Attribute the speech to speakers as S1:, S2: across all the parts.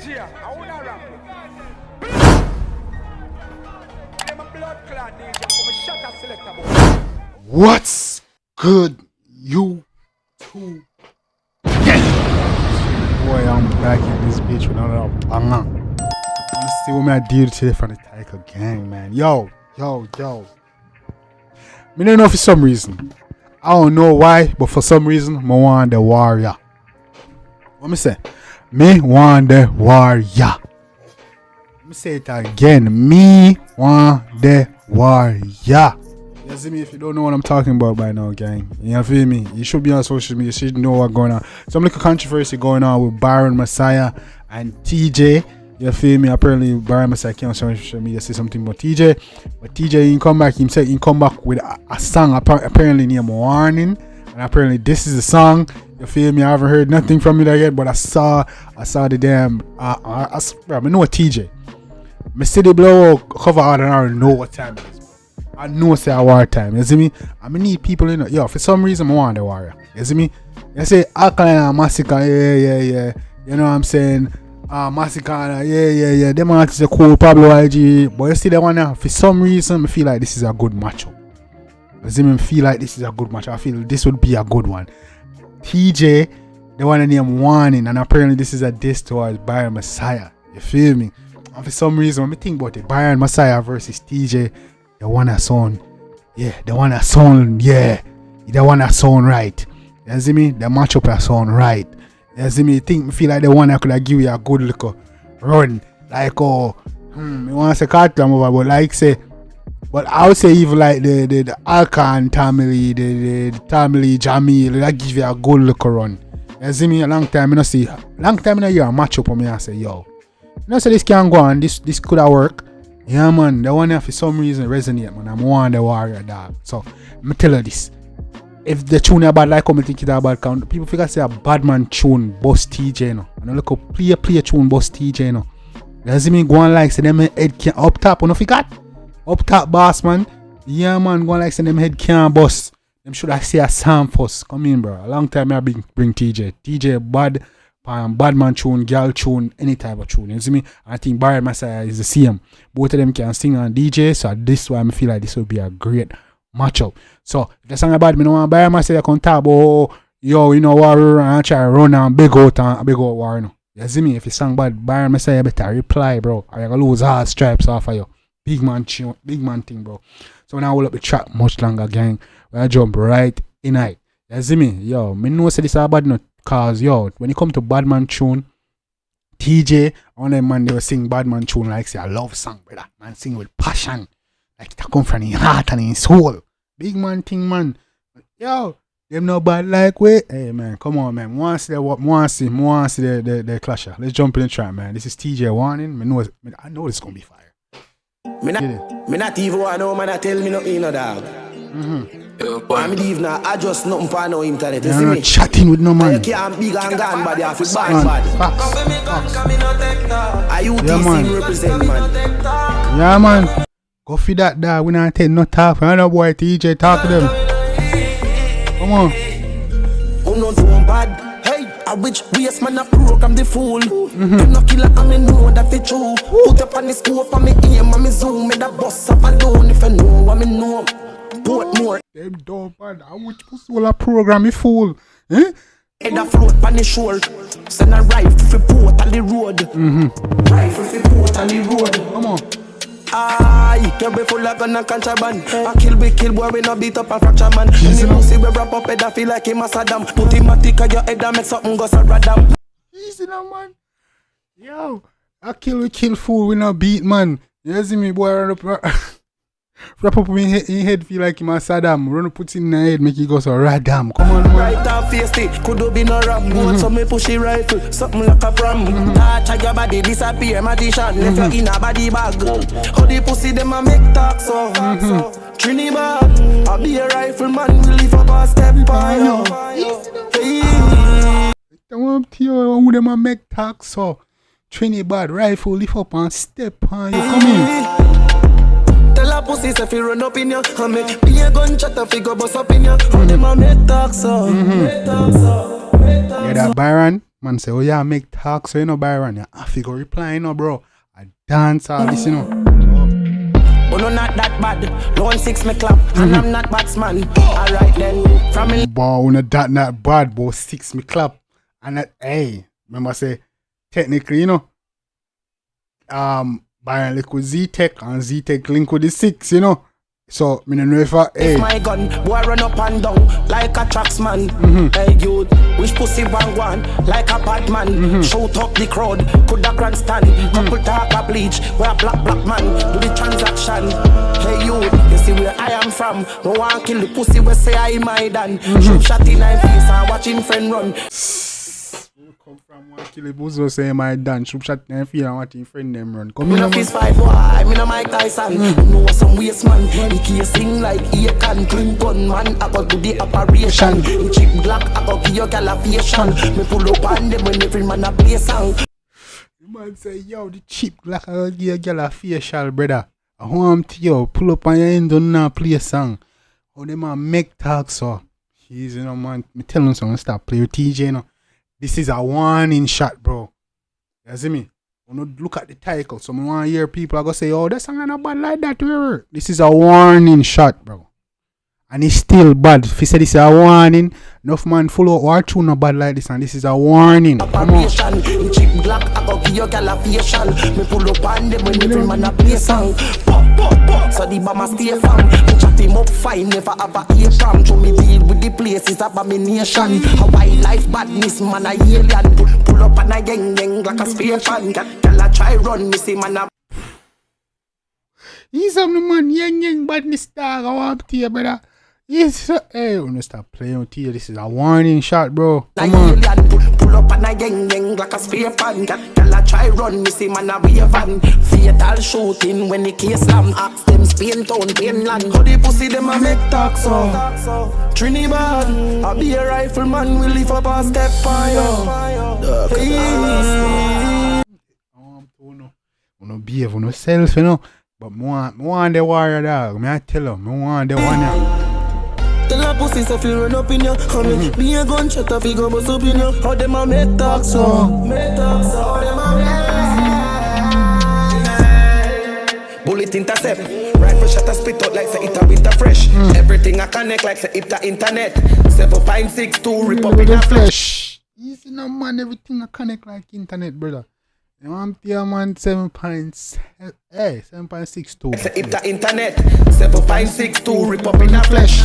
S1: Teejay, I wanna rap. I'm a blood clot DJ, I'm a shut up selector boy.
S2: What's good, you two? Boy, I'm back in this bitch with another banger. Let's see what I did today from the Tiger gang, man. Yo. Me don't know for some reason. I don't know why, but for some reason, I want the warrior. What me say? Me want the warrior. Let me say it again. Me want the warrior. You see me? If you don't know what I'm talking about by now, gang, you feel me? You should be on social media. You should know what's going on. Some little controversy going on with Byron Messia and Teejay. You feel me? Apparently, Byron Messia came on social media say something about Teejay, but Teejay he come back. He said he come back with a song apparently named Warning, and apparently this is the song. You feel me? I haven't heard nothing from it yet, but I saw the damn. I know Teejay. Me see the blow cover art and I already know what time it is. I know it's a war time, you see me? I need people in it. Yo, for some reason I want the warrior. You see me? You say Alkaline and Massacre, yeah. You know what I'm saying? Massacre, yeah. Them artists are cool, Pablo IG. But you see that one now, for some reason I feel like this is a good matchup. You see me? I feel like this is a good matchup. I feel this would be a good one. Teejay, the one named Warning, and apparently this is a diss towards Byron Messia. You feel me? And for some reason, when I think about it, Byron Messia versus Teejay, the one that sound right. You see me? The matchup that sound right. You see me? I feel like the one that could give you a good little run. Like, you want to say Cartlam over, but like say, but I would say even like the Alkan family, the family Jamil, that give you a good little run. You see me? A long time I hear a matchup on me and say, yo, you know, so this can go on, this could have worked. Yeah, man, the one that for some reason resonate, man. I'm one the warrior, dog. So, me tell you this. If the tune is bad, like how I think it's a bad count, people figure say a bad man tune, boss Teejay, no. And I look up, play tune, boss Teejay, no. You see me go on like, say them head can't, up top, you know, forgot? Up top, boss, man. Yeah, man, go on like, say them head can't bust. Them should I say a song first. Come in, bro. A long time I bring Teejay. Teejay bad. Bad man tune, girl tune, any type of tune. You see me? I think Byron Messia is the same. Both of them can sing on DJ, so this why I feel like this will be a great matchup. So if the song about me, no one Byron Messia can talk about, yo, you know, warrior and try to run and big out war, you know. You see me? If you song bad Byron Messia, you better reply, bro. Or you're gonna lose all stripes off of you. Big man thing, bro. So when I hold up the track much longer, gang, when I jump right in it. You see me? Yo, me know say this is bad, no. Cause yo, when it come to Badman tune, Teejay, on them man they were sing Badman tune like say a love song, brother. Man sing with passion, like it come from his heart and his soul. Big man thing, man. Yo, them no bad like we. Hey man, come on, man. Want see the clasher. Let's jump in the track, man. This is Teejay Warning. I know it's gonna be fire.
S3: Me not even want no man tell me nothing, no dog. I'm leave now. I just nothing for no internet. You see me?
S2: Chatting with no man.
S3: You can't big and gone, but you have to bad. Are you DC represent, man?
S2: Yeah, man. Go feed that dog. We not take no talk. Another boy Teejay talk to them. Come on.
S3: I'm not doing bad. Hey, I which waste man a program the fool. You no killer and me know that it's true. Put up on the scope and me aim and me zoom. Me that boss up alone if you know what me know. More.
S2: Them dumb man, I want you to a program, you fool. Eh?
S3: Head a float on the shore. Send a rifle for port on the road. Rifle for port on the road.
S2: Come on.
S3: Aye, you be full of gun and contraband. I kill boy, we no beat up and fracture man. When you see we wrap up head, I feel like him a Saddam. Put him a tick on your head and make something go so radam.
S2: Easy now, man. Yo, I kill fool, we no beat, man. You see me, boy, wrap up in head, feel like him a Saddam. Run put in the head, make it go so radam. Come on, man.
S3: Right and face it, could be no ram. So me push it rifle, something like a pram. Touch your body, disappear, magician. Left you in a body bag. How the pussy them a make talk so. Trinidad, I be a rifle man, we live up a step by you.
S2: I want to tell you, them a make talk so. Trinidad, rifle, lift up and step on you. Come in.
S3: Tell a pussy if you run up in you, and make be a gunshot if you go bust up in you. How them a make talk so.
S2: Yeah, that Byron Man say, oh yeah, make talk, so you know, Byron, you have to go reply, you know, bro. I dance all this, you know.
S3: Oh no, not that bad. Loan 6 me clap, and I'm not batsman. Alright then, from me.
S2: Boy, not that not bad, boy. 6 me clap. And that, hey, remember say, technically, you know, Byron link with Z-Tech, and Z-Tech link with the 6, you know. So, me no know if I, hey.
S3: If my gun, boy run up and down like a tracksman. Hey youth, wish pussy one like a Batman. Shoot up the crowd, coulda grandstand. Couple talk a bleach, where a black man do the transaction. Hey youth, you see where I am from. No one kill the pussy, we say I my dan. Shoot shot in my face and watch him friend run.
S2: Come from one kill the buzo say my dan. Shoot shot in fear and watch him friend them run. Come
S3: Me no fist fight boy, me no Mike Tyson. You know some waste man, he can't sing like he can. Clinton man, I go do the operation. In cheap black, I go give your gal a fashion. Me pull up on them when every man a play song.
S2: The man say, yo, the cheap black, I give a girl a facial, brother. I want to yo, pull up on your end and not play a song. How them man make talk so? He's, you know, man, me tell him something, stop play with Teejay, you know. This is a warning shot, bro. You see me? When you look at the title, so I want to hear people are going to say, oh, that song is not bad like that. Whatever. This is a warning shot, bro. And it's still bad. If you say this is a warning, enough man follow our tune not bad like this, and this is a warning. Come on.
S3: In cheap black, I go give your gal a facial. Me pull up on them when every man a play song. So the bomber stay firm. Me chat him up fine, never have a ear from. To me deal with the place is abomination. A wildlife badness, man a alien. Pull up on a gang like a spear pan. Gal a try run, me see man a.
S2: He's some man, yang badness dog. I want to hear, brother. Yes, hey, you wanna stop playing with you. This is a warning shot, bro. Come on.
S3: Pull up on a gang like a spear pan. Gal a try run, me see man a wave van. Fatal shooting when the case slam. Ask them Spain town, Pain land. How the pussy them a make talk so? Trinidad, I be a rifleman. We live up a step fire. Hey.
S2: Wanna behave on yourself, you know. But I want the warrior dog. Me I tell him, I want the one ya.
S3: Tell a pussy if you run up in ya. Be a gunshot up, you go bust up in ya. How them a make talk so? Make talk so. How them a make. Bullet intercept. Rifle shot a spit out like say it a winter fresh. Everything a connect like say it a internet. 7.62 rip up in a flesh.
S2: Easy no man, everything a connect like internet, brother. You want to hear man 7.62.
S3: Say it a internet. 7.62 rip up in a flesh.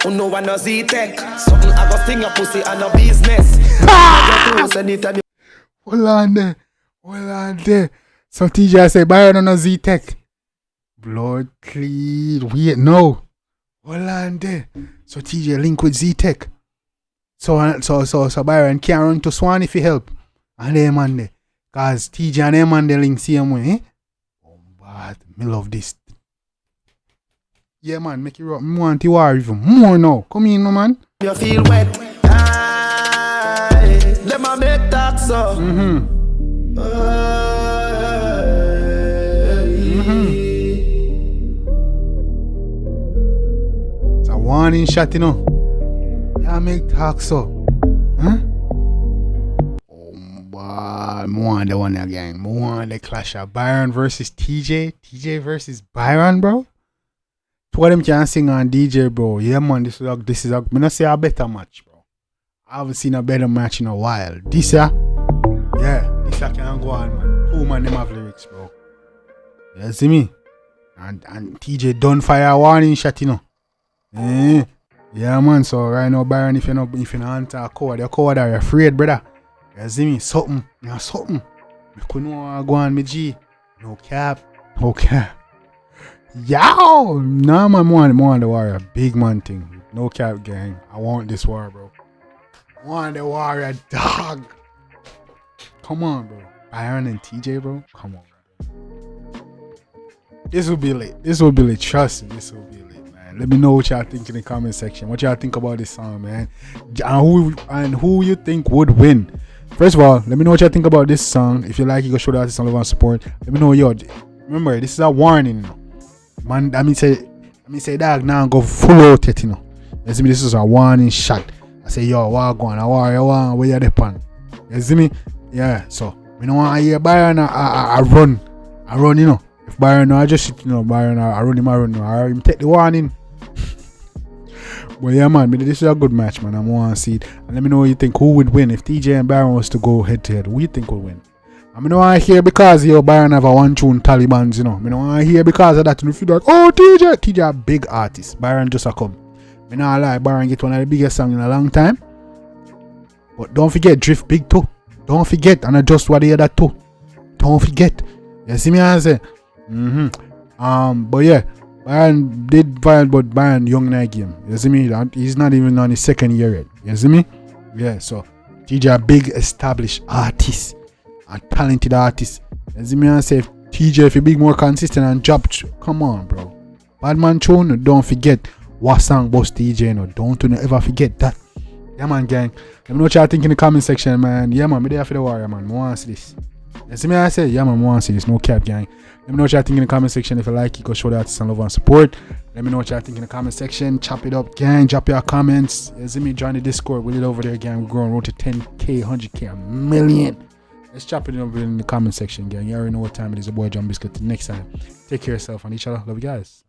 S3: Oh no one no Z-Tech. Something I go sting a pussy and a business.
S2: Hold on there. So Teejay say Byron on a Z-Tech. Blood clean. Wait, no. Hold on there. So Teejay link with Z-Tech. So Byron can't run to Swan if he help. And them man there. Cause Teejay and them man they link same way, eh? Oh bad. Me love this. Yeah man, make it rock. Me want to war even more now. Come in, no man.
S3: You feel wet. Them a make talk so.
S2: It's a warning shot, you know. Yeah, make talk so. Huh? Oh, boy. I want the one again. I want the clash of Byron versus Teejay. Teejay versus Byron, bro. Two of them can sing on DJ, bro. Yeah, man. This is a. Me not say a better match, bro. I haven't seen a better match in a while. This can go on, man. Two man them have lyrics, bro. You see me? And Teejay done fire a warning shot, you know. Yeah, man. So right now, Byron, if you not answer a code, your code are afraid, brother. You see me? Something. Me couldn't go on me G. No cap. Yo! Nah, man, I want the warrior. Big man thing. No cap, gang. I want this war, bro. I want the warrior, dog. Come on, bro. Byron and Teejay, bro. Come on, bro. This will be lit. Trust me, this will be lit, man. Let me know what y'all think in the comment section. What y'all think about this song, man. And who you think would win. First of all, let me know what y'all think about this song. If you like it, go show the artist some love and support. Let me know, yo. Remember, this is a warning, you know. Man, let me say dog now go full out it, you know. You see me, this is a warning shot. I say, yo, what going on? Where you depend? You see me? Yeah, so we don't want to hear Byron I run, you know. If Byron I just sit, you know, Byron I run him, or him take the warning. But yeah, man, this is a good match, man. I want to see it. And let me know what you think. Who would win if Teejay and Byron was to go head to head? Who you think would win? I don't want to hear because Byron have a one tune Talibans, you know. I don't want to hear because of that. You feel like, oh, Teejay a big artist. Byron just a come. I not lie, Byron get one of the biggest songs in a long time. But don't forget, Drift big too. Don't forget, and adjust what the other too. Don't forget. You see me I say? But yeah, Byron did viral, but Byron young in that game. You see me? He's not even on his second year yet. You see me? Yeah, so Teejay a big established artist. A talented artist. You see me I say, if Teejay if you be more consistent and drop, come on, bro. Badman tune, don't forget what song boss Teejay, no. Don't ever forget that. Yeah, man, gang. Let me know what y'all think in the comment section, man. Yeah, man, me there for the warrior, man. I want to see this. You see me I say? Yeah, man, I want to see this. No cap, gang. Let me know what y'all think in the comment section. If you like it, go show the artist some love and support. Let me know what y'all think in the comment section. Chop it up, gang. Drop your comments. You see me? Join the Discord. We're over there, gang. We're growing road to 10K, 100K, a million. Let's chop it up in the comment section, gang. You already know what time it is. Your boy Jambisco. Till next time. Take care of yourself and each other. Love you guys.